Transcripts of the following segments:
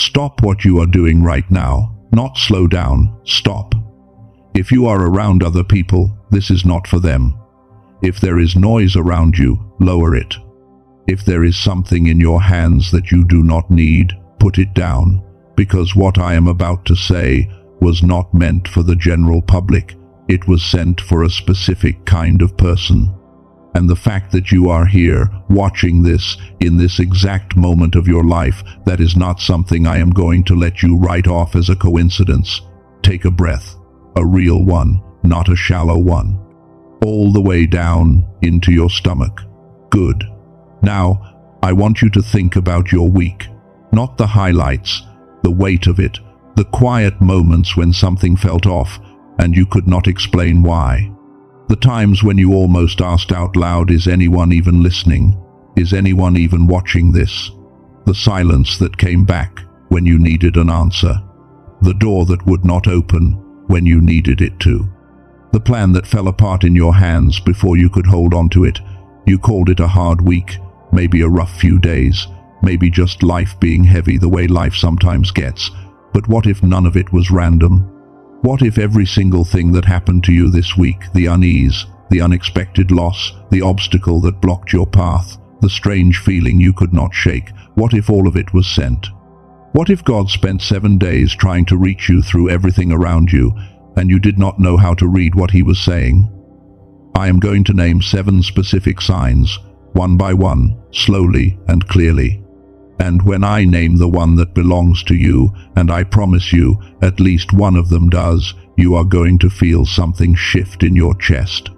Stop what you are doing right now. Not slow down, stop. If you are around other people, this is not for them. If there is noise around you, lower it. If there is something in your hands that you do not need, put it down, because what I am about to say was not meant for the general public. It was sent for a specific kind of person. And the fact that you are here, watching this, in this exact moment of your life, that is not something I am going to let you write off as a coincidence. Take a breath, a real one, not a shallow one. All the way down into your stomach. Good. Now, I want you to think about your week. Not the highlights, the weight of it, the quiet moments when something felt off and you could not explain why. The times when you almost asked out loud, is anyone even listening? Is anyone even watching this? The silence that came back when you needed an answer. The door that would not open when you needed it to. The plan that fell apart in your hands before you could hold on to it. You called it a hard week, maybe a rough few days, maybe just life being heavy the way life sometimes gets. But what if none of it was random? What if every single thing that happened to you this week, the unease, the unexpected loss, the obstacle that blocked your path, the strange feeling you could not shake, what if all of it was sent? What if God spent 7 days trying to reach you through everything around you, and you did not know how to read what he was saying? I am going to name 7 specific signs, one by one, slowly and clearly. And when I name the one that belongs to you, and I promise you, at least one of them does, you are going to feel something shift in your chest.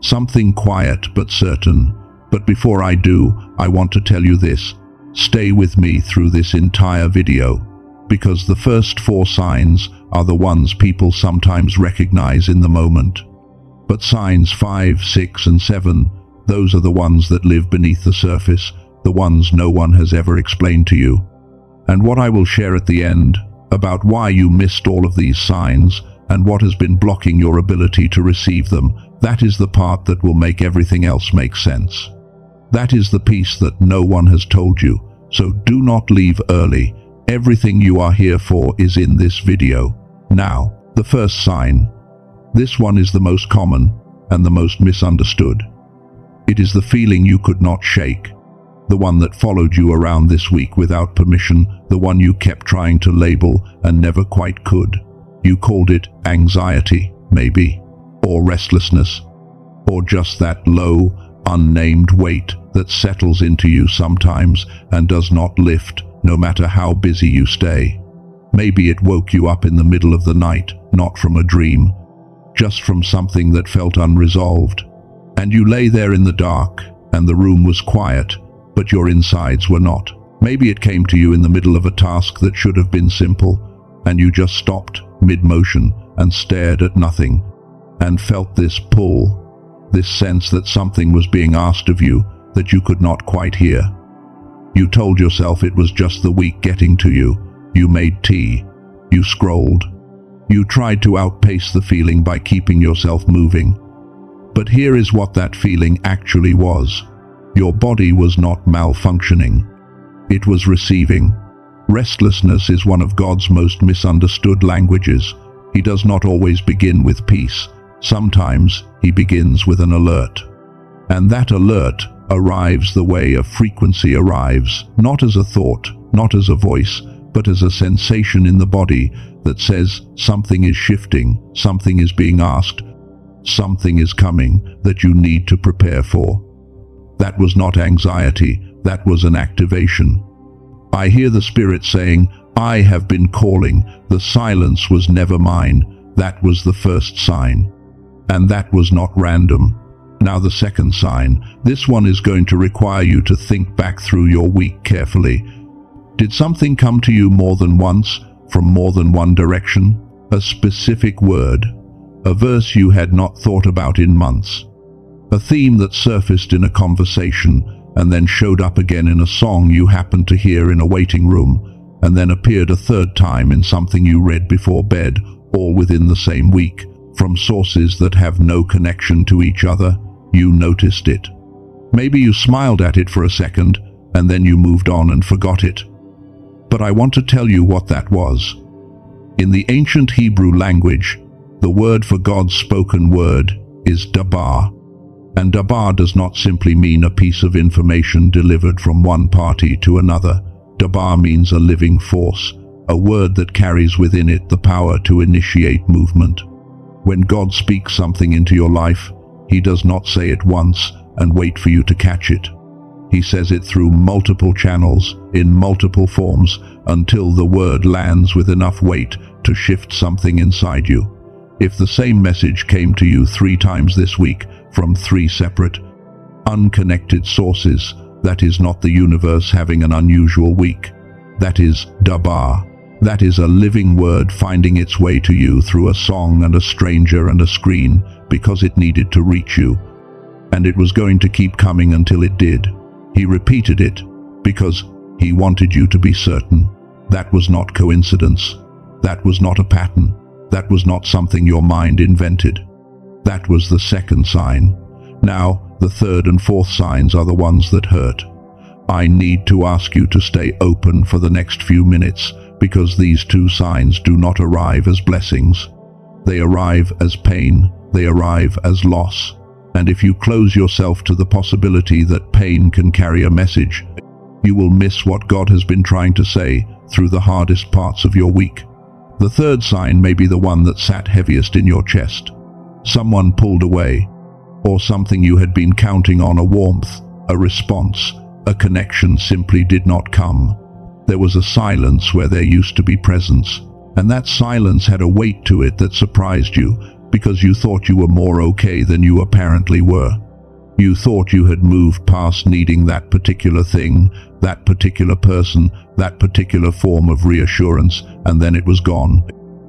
Something quiet but certain. But before I do, I want to tell you this. Stay with me through this entire video, because the first 4 signs are the ones people sometimes recognize in the moment. But signs 5, 6, and 7, those are the ones that live beneath the surface, the ones no one has ever explained to you. And what I will share at the end, about why you missed all of these signs, and what has been blocking your ability to receive them, that is the part that will make everything else make sense. That is the piece that no one has told you, so do not leave early. Everything you are here for is in this video. Now, the first sign. This one is the most common and the most misunderstood. It is the feeling you could not shake. The one that followed you around this week without permission, the one you kept trying to label and never quite could. You called it anxiety, maybe, or restlessness, or just that low, unnamed weight that settles into you sometimes and does not lift, no matter how busy you stay. Maybe it woke you up in the middle of the night, not from a dream, just from something that felt unresolved. And you lay there in the dark, and the room was quiet, but your insides were not. Maybe it came to you in the middle of a task that should have been simple, and you just stopped mid-motion and stared at nothing, and felt this pull, this sense that something was being asked of you that you could not quite hear. You told yourself it was just the week getting to you. You made tea. You scrolled. You tried to outpace the feeling by keeping yourself moving. But here is what that feeling actually was. Your body was not malfunctioning. It was receiving. Restlessness is one of God's most misunderstood languages. He does not always begin with peace. Sometimes he begins with an alert. And that alert arrives the way a frequency arrives, not as a thought, not as a voice, but as a sensation in the body that says something is shifting, something is being asked, something is coming that you need to prepare for. That was not anxiety, that was an activation. I hear the Spirit saying, I have been calling, the silence was never mine. That was the first sign. And that was not random. Now the second sign. This one is going to require you to think back through your week carefully. Did something come to you more than once, from more than one direction? A specific word, a verse you had not thought about in months. A theme that surfaced in a conversation and then showed up again in a song you happened to hear in a waiting room, and then appeared a third time in something you read before bed, all within the same week, from sources that have no connection to each other. You noticed it. Maybe you smiled at it for a second, and then you moved on and forgot it. But I want to tell you what that was. In the ancient Hebrew language, the word for God's spoken word is dabar. And dabar does not simply mean a piece of information delivered from one party to another. Dabar means a living force, a word that carries within it the power to initiate movement. When God speaks something into your life, He does not say it once and wait for you to catch it. He says it through multiple channels, in multiple forms, until the word lands with enough weight to shift something inside you. If the same message came to you 3 times this week from 3 separate, unconnected sources, that is not the universe having an unusual week. That is dabar. That is a living word finding its way to you through a song and a stranger and a screen because it needed to reach you. And it was going to keep coming until it did. He repeated it because He wanted you to be certain. That was not coincidence. That was not a pattern. That was not something your mind invented. That was the second sign. Now, the third and fourth signs are the ones that hurt. I need to ask you to stay open for the next few minutes, because these 2 signs do not arrive as blessings. They arrive as pain. They arrive as loss. And if you close yourself to the possibility that pain can carry a message, you will miss what God has been trying to say through the hardest parts of your week. The third sign may be the one that sat heaviest in your chest. Someone pulled away, or something you had been counting on, a warmth, a response, a connection simply did not come. There was a silence where there used to be presence, and that silence had a weight to it that surprised you, because you thought you were more okay than you apparently were. You thought you had moved past needing that particular thing, that particular person, that particular form of reassurance, and then it was gone.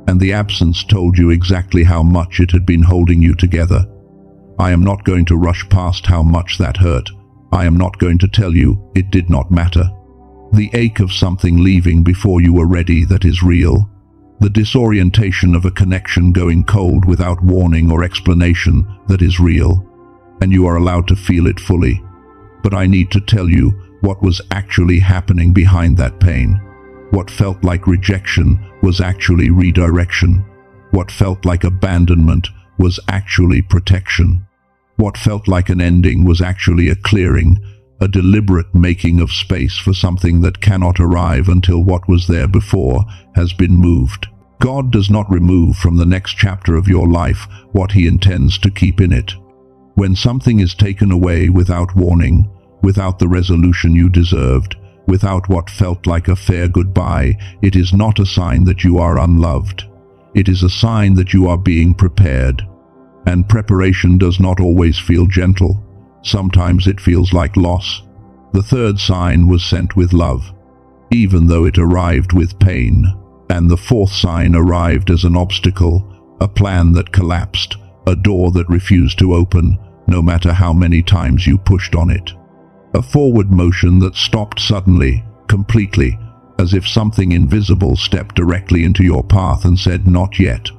And the absence told you exactly how much it had been holding you together. I am not going to rush past how much that hurt. I am not going to tell you it did not matter. The ache of something leaving before you were ready that is real. The disorientation of a connection going cold without warning or explanation that is real. And you are allowed to feel it fully. But I need to tell you what was actually happening behind that pain. What felt like rejection was actually redirection. What felt like abandonment was actually protection. What felt like an ending was actually a clearing, a deliberate making of space for something that cannot arrive until what was there before has been moved. God does not remove from the next chapter of your life what He intends to keep in it. When something is taken away without warning, without the resolution you deserved, without what felt like a fair goodbye, it is not a sign that you are unloved. It is a sign that you are being prepared. And preparation does not always feel gentle. Sometimes it feels like loss. The third sign was sent with love, even though it arrived with pain. And the fourth sign arrived as an obstacle, a plan that collapsed, a door that refused to open, no matter how many times you pushed on it. A forward motion that stopped suddenly, completely, as if something invisible stepped directly into your path and said, "Not yet."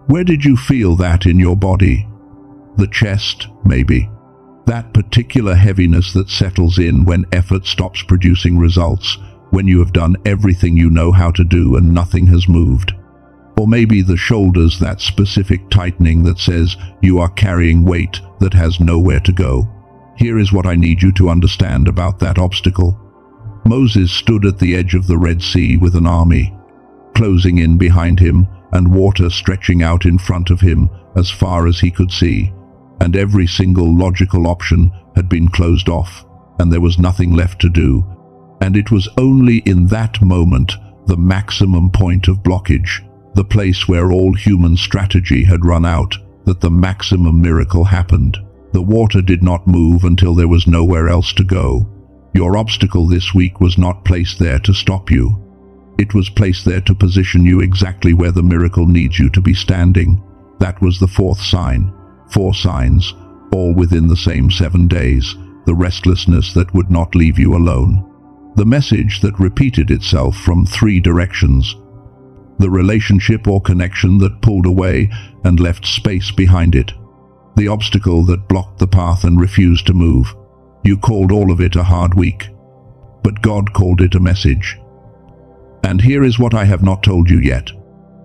Where did you feel that in your body? The chest, maybe. That particular heaviness that settles in when effort stops producing results, when you have done everything you know how to do and nothing has moved. Or maybe the shoulders, that specific tightening that says you are carrying weight that has nowhere to go. Here is what I need you to understand about that obstacle. Moses stood at the edge of the Red Sea with an army closing in behind him and water stretching out in front of him as far as he could see, and every single logical option had been closed off, and there was nothing left to do. And it was only in that moment, the maximum point of blockage, the place where all human strategy had run out, that the maximum miracle happened. The water did not move until there was nowhere else to go. Your obstacle this week was not placed there to stop you. It was placed there to position you exactly where the miracle needs you to be standing. That was the fourth sign. 4 signs, all within the same 7 days, the restlessness that would not leave you alone. The message that repeated itself from 3 directions. The relationship or connection that pulled away and left space behind it. The obstacle that blocked the path and refused to move. You called all of it a hard week, but God called it a message. And here is what I have not told you yet.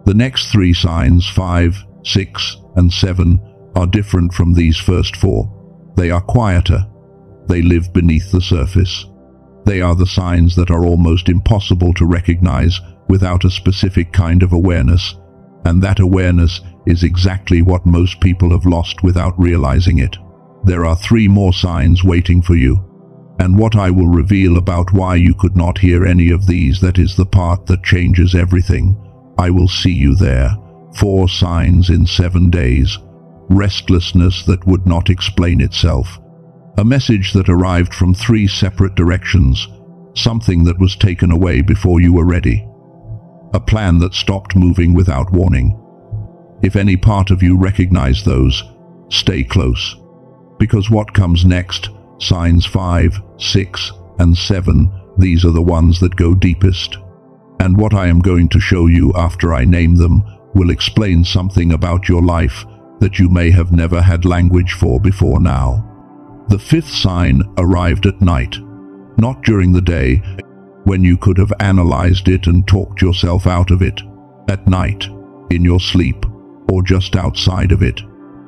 The next three signs, 5, 6, and 7, are different from these first four. They are quieter. They live beneath the surface. They are the signs that are almost impossible to recognize without a specific kind of awareness, and that awareness is exactly what most people have lost without realizing it. There are 3 more signs waiting for you, and what I will reveal about why you could not hear any of these, that is the part that changes everything. I will see you there. 4 signs in 7 days. Restlessness that would not explain itself. A message that arrived from 3 separate directions. Something that was taken away before you were ready. A plan that stopped moving without warning. If any part of you recognize those, stay close. Because what comes next, signs 5, 6, and 7, these are the ones that go deepest. And what I am going to show you after I name them will explain something about your life that you may have never had language for before now. The 5th sign arrived at night, not during the day, when you could have analyzed it and talked yourself out of it. At night, in your sleep, or just outside of it.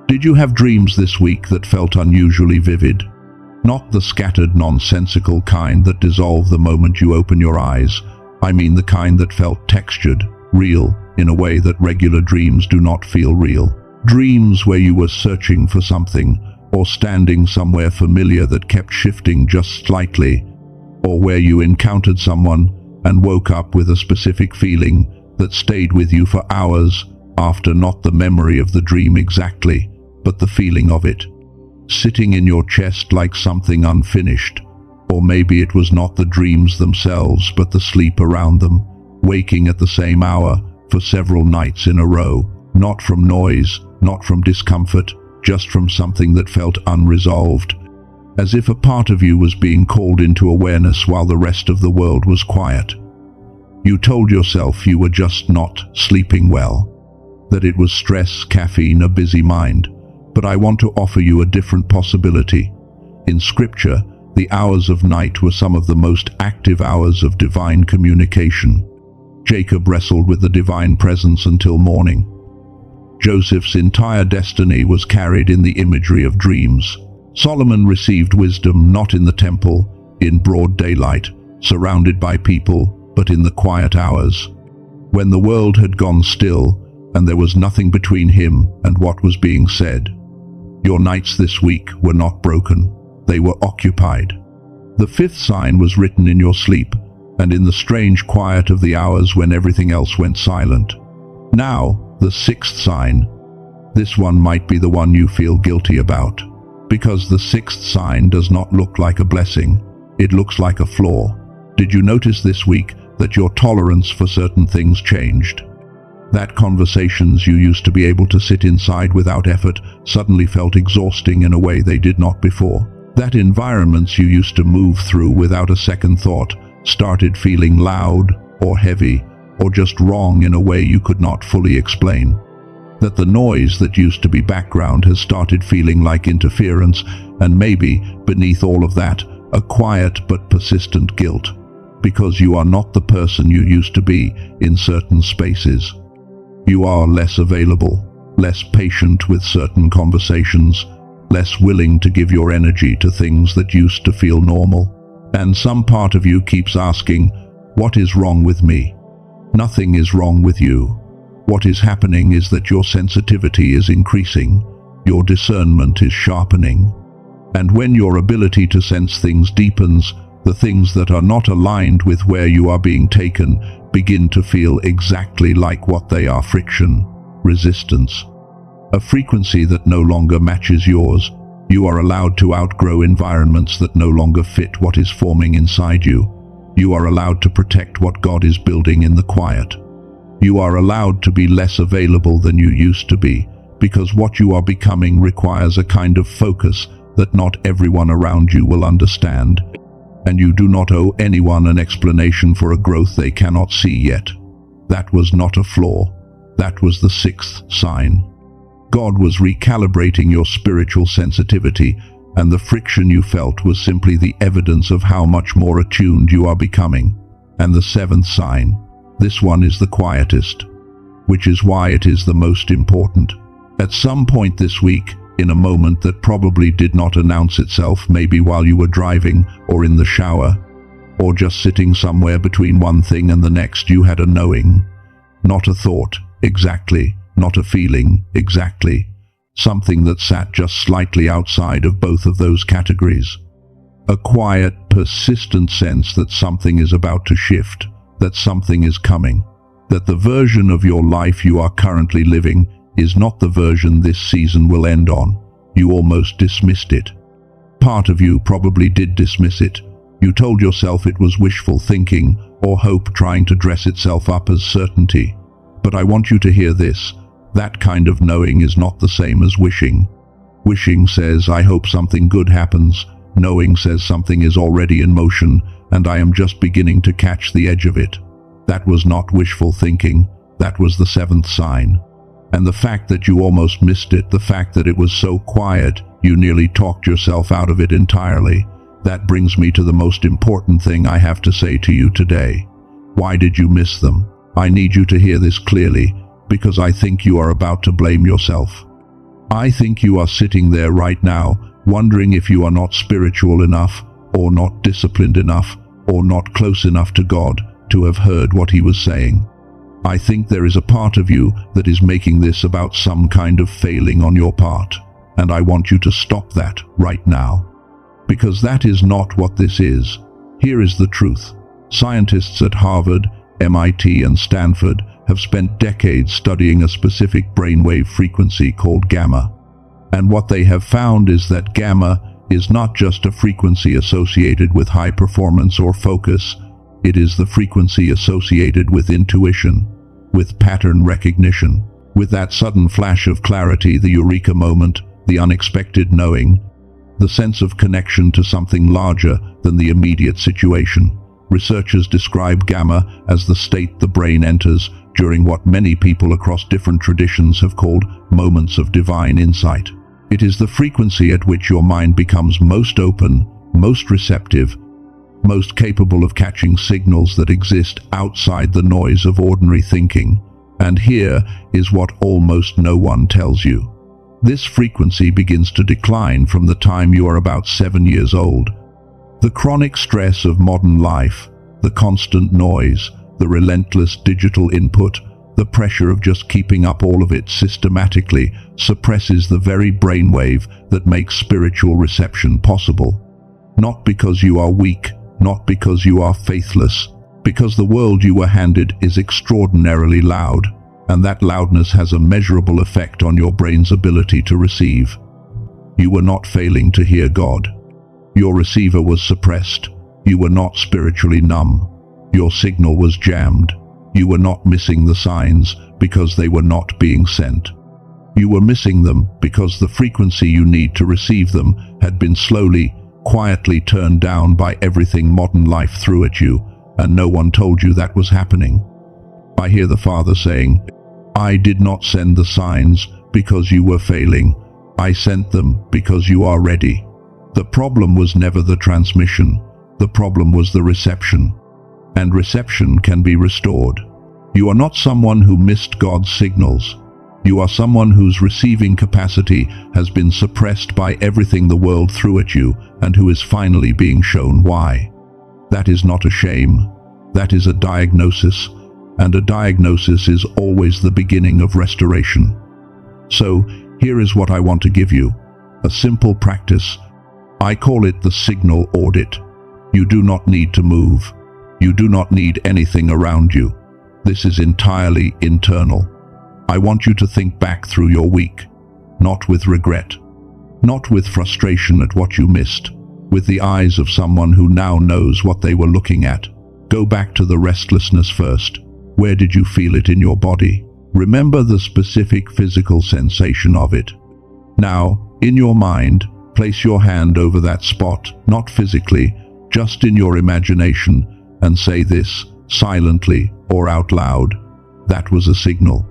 Did you have dreams this week that felt unusually vivid? Not the scattered, nonsensical kind that dissolve the moment you open your eyes. I mean the kind that felt textured, real, in a way that regular dreams do not feel real. Dreams where you were searching for something, or standing somewhere familiar that kept shifting just slightly, or where you encountered someone and woke up with a specific feeling that stayed with you for hours after, not the memory of the dream exactly, but the feeling of it, sitting in your chest like something unfinished. Or maybe it was not the dreams themselves, but the sleep around them, waking at the same hour for several nights in a row, not from noise, not from discomfort, just from something that felt unresolved, as if a part of you was being called into awareness while the rest of the world was quiet. You told yourself you were just not sleeping well, that it was stress, caffeine, a busy mind. But I want to offer you a different possibility. In Scripture, the hours of night were some of the most active hours of divine communication. Jacob wrestled with the divine presence until morning. Joseph's entire destiny was carried in the imagery of dreams. Solomon received wisdom not in the temple, in broad daylight, surrounded by people, but in the quiet hours, when the world had gone still and there was nothing between him and what was being said. Your nights this week were not broken, they were occupied. The 5th sign was written in your sleep, and in the strange quiet of the hours when everything else went silent. Now, the 6th sign. This one might be the one you feel guilty about, because the 6th sign does not look like a blessing, it looks like a flaw. Did you notice this week that your tolerance for certain things changed? That conversations you used to be able to sit inside without effort suddenly felt exhausting in a way they did not before. That environments you used to move through without a second thought started feeling loud or heavy or just wrong in a way you could not fully explain. That the noise that used to be background has started feeling like interference, and maybe, beneath all of that, a quiet but persistent guilt, because you are not the person you used to be in certain spaces. You are less available, less patient with certain conversations, less willing to give your energy to things that used to feel normal. And some part of you keeps asking, what is wrong with me? Nothing is wrong with you. What is happening is that your sensitivity is increasing, your discernment is sharpening. And when your ability to sense things deepens, the things that are not aligned with where you are being taken begin to feel exactly like what they are: friction, resistance. A frequency that no longer matches yours. You are allowed to outgrow environments that no longer fit what is forming inside you. You are allowed to protect what God is building in the quiet. You are allowed to be less available than you used to be, because what you are becoming requires a kind of focus that not everyone around you will understand. And you do not owe anyone an explanation for a growth they cannot see yet. That was not a flaw. That was the 6th sign. God was recalibrating your spiritual sensitivity, and the friction you felt was simply the evidence of how much more attuned you are becoming. And the 7th sign. This one is the quietest, which is why it is the most important. At some point this week, in a moment that probably did not announce itself, maybe while you were driving or in the shower, or just sitting somewhere between one thing and the next, you had a knowing, not a thought, exactly, not a feeling, exactly, something that sat just slightly outside of both of those categories. A quiet, persistent sense that something is about to shift, that something is coming, that the version of your life you are currently living is not the version this season will end on. You almost dismissed it. Part of you probably did dismiss it. You told yourself it was wishful thinking or hope trying to dress itself up as certainty. But I want you to hear this. That kind of knowing is not the same as wishing. Wishing says, I hope something good happens. Knowing says something is already in motion, and I am just beginning to catch the edge of it. That was not wishful thinking. That was the seventh sign. And the fact that you almost missed it, the fact that it was so quiet, you nearly talked yourself out of it entirely, that brings me to the most important thing I have to say to you today. Why did you miss them? I need you to hear this clearly, because I think you are about to blame yourself. I think you are sitting there right now, wondering if you are not spiritual enough, or not disciplined enough, or not close enough to God to have heard what He was saying. I think there is a part of you that is making this about some kind of failing on your part, and I want you to stop that right now. Because that is not what this is. Here is the truth. Scientists at Harvard, MIT, and Stanford have spent decades studying a specific brainwave frequency called gamma. And what they have found is that gamma is not just a frequency associated with high performance or focus. It is the frequency associated with intuition, with pattern recognition, with that sudden flash of clarity, the eureka moment, the unexpected knowing, the sense of connection to something larger than the immediate situation. Researchers describe gamma as the state the brain enters during what many people across different traditions have called moments of divine insight. It is the frequency at which your mind becomes most open, most receptive, most capable of catching signals that exist outside the noise of ordinary thinking. And here is what almost no one tells you. This frequency begins to decline from the time you are about 7 years old. The chronic stress of modern life, the constant noise, the relentless digital input, the pressure of just keeping up all of it systematically suppresses the very brainwave that makes spiritual reception possible. Not because you are weak, not because you are faithless, because the world you were handed is extraordinarily loud, and that loudness has a measurable effect on your brain's ability to receive. You were not failing to hear God. Your receiver was suppressed. You were not spiritually numb. Your signal was jammed. You were not missing the signs because they were not being sent. You were missing them because the frequency you need to receive them had been slowly, quietly turned down by everything modern life threw at you, and no one told you that was happening. I hear the Father saying, I did not send the signs because you were failing. I sent them because you are ready. The problem was never the transmission. The problem was the reception. And reception can be restored. You are not someone who missed God's signals. You are someone whose receiving capacity has been suppressed by everything the world threw at you, and who is finally being shown why. That is not a shame. That is a diagnosis, and a diagnosis is always the beginning of restoration. So, here is what I want to give you. A simple practice. I call it the signal audit. You do not need to move. You do not need anything around you. This is entirely internal. I want you to think back through your week, not with regret, not with frustration at what you missed, with the eyes of someone who now knows what they were looking at. Go back to the restlessness first. Where did you feel it in your body? Remember the specific physical sensation of it. Now, in your mind, place your hand over that spot, not physically, just in your imagination, and say this, silently or out loud. That was a signal.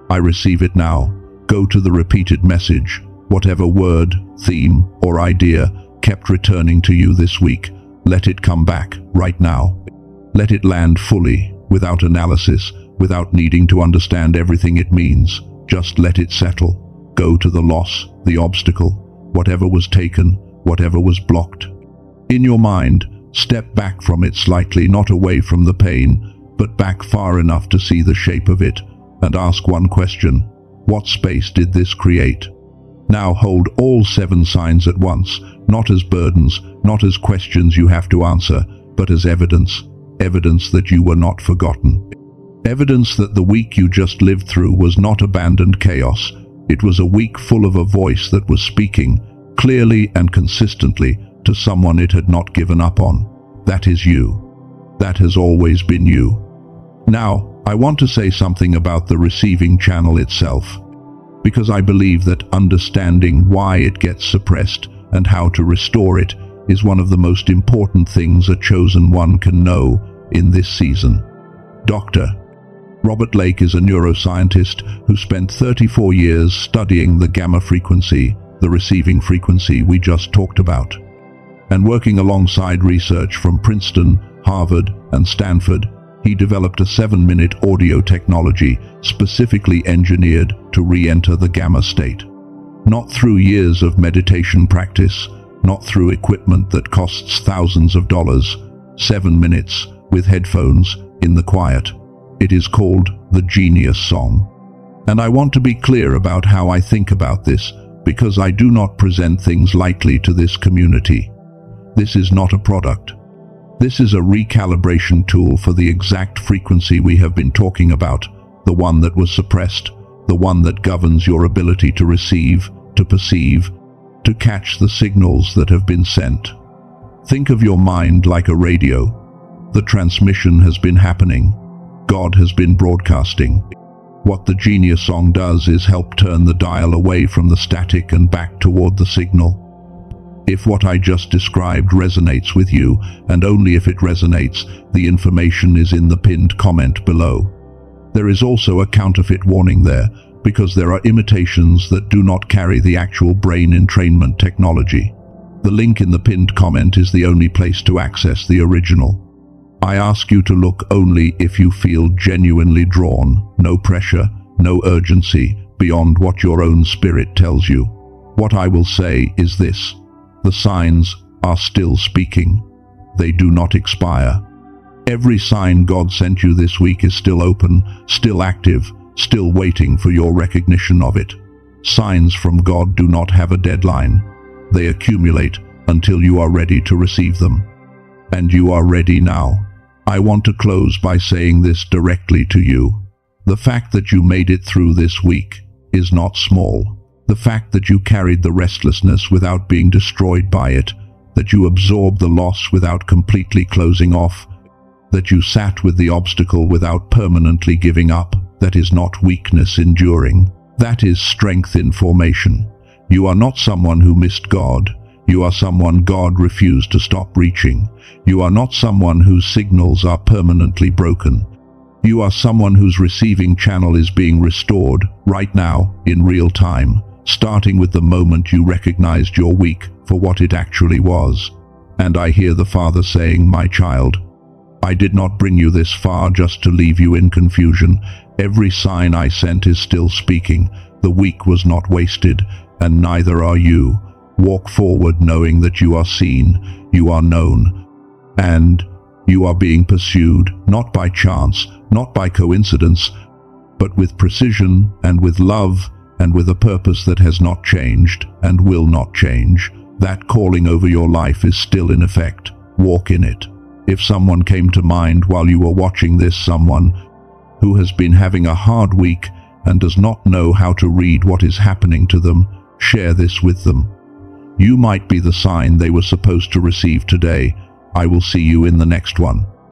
I receive it now. Go to the repeated message. Whatever word, theme, or idea kept returning to you this week, let it come back right now. Let it land fully, without analysis, without needing to understand everything it means. Just let it settle. Go to the loss, the obstacle, whatever was taken, whatever was blocked. In your mind, step back from it slightly, not away from the pain, but back far enough to see the shape of it, and ask one question: what space did this create? Now hold all 7 signs at once, not as burdens, not as questions you have to answer, but as evidence. Evidence that you were not forgotten. Evidence that the week you just lived through was not abandoned chaos. It was a week full of a voice that was speaking, clearly and consistently, to someone it had not given up on. That is you. That has always been you. Now, I want to say something about the receiving channel itself, because I believe that understanding why it gets suppressed and how to restore it is one of the most important things a chosen one can know in this season. Dr. Robert Lake is a neuroscientist who spent 34 years studying the gamma frequency, the receiving frequency we just talked about, and working alongside research from Princeton, Harvard, and Stanford. He developed a 7-minute audio technology specifically engineered to re-enter the gamma state. Not through years of meditation practice, not through equipment that costs thousands of dollars. 7 minutes with headphones in the quiet. It is called the Genius Song. And I want to be clear about how I think about this, because I do not present things lightly to this community. This is not a product. This is a recalibration tool for the exact frequency we have been talking about, the one that was suppressed, the one that governs your ability to receive, to perceive, to catch the signals that have been sent. Think of your mind like a radio. The transmission has been happening. God has been broadcasting. What the Genius Song does is help turn the dial away from the static and back toward the signal. If what I just described resonates with you, and only if it resonates, the information is in the pinned comment below. There is also a counterfeit warning there, because there are imitations that do not carry the actual brain entrainment technology. The link in the pinned comment is the only place to access the original. I ask you to look only if you feel genuinely drawn, no pressure, no urgency, beyond what your own spirit tells you. What I will say is this: the signs are still speaking. They do not expire. Every sign God sent you this week is still open, still active, still waiting for your recognition of it. Signs from God do not have a deadline. They accumulate until you are ready to receive them. And you are ready now. I want to close by saying this directly to you. The fact that you made it through this week is not small. The fact that you carried the restlessness without being destroyed by it, that you absorbed the loss without completely closing off, that you sat with the obstacle without permanently giving up, that is not weakness enduring. That is strength in formation. You are not someone who missed God. You are someone God refused to stop reaching. You are not someone whose signals are permanently broken. You are someone whose receiving channel is being restored right now, in real time, starting with the moment you recognized your week for what it actually was. And I hear the Father saying, "My child, I did not bring you this far just to leave you in confusion. Every sign I sent is still speaking. The week was not wasted, and neither are you. Walk forward knowing that you are seen, you are known, and you are being pursued, not by chance, not by coincidence, but with precision and with love and with a purpose that has not changed and will not change. That calling over your life is still in effect. Walk in it." If someone came to mind while you were watching this, someone who has been having a hard week and does not know how to read what is happening to them, share this with them. You might be the sign they were supposed to receive today. I will see you in the next one.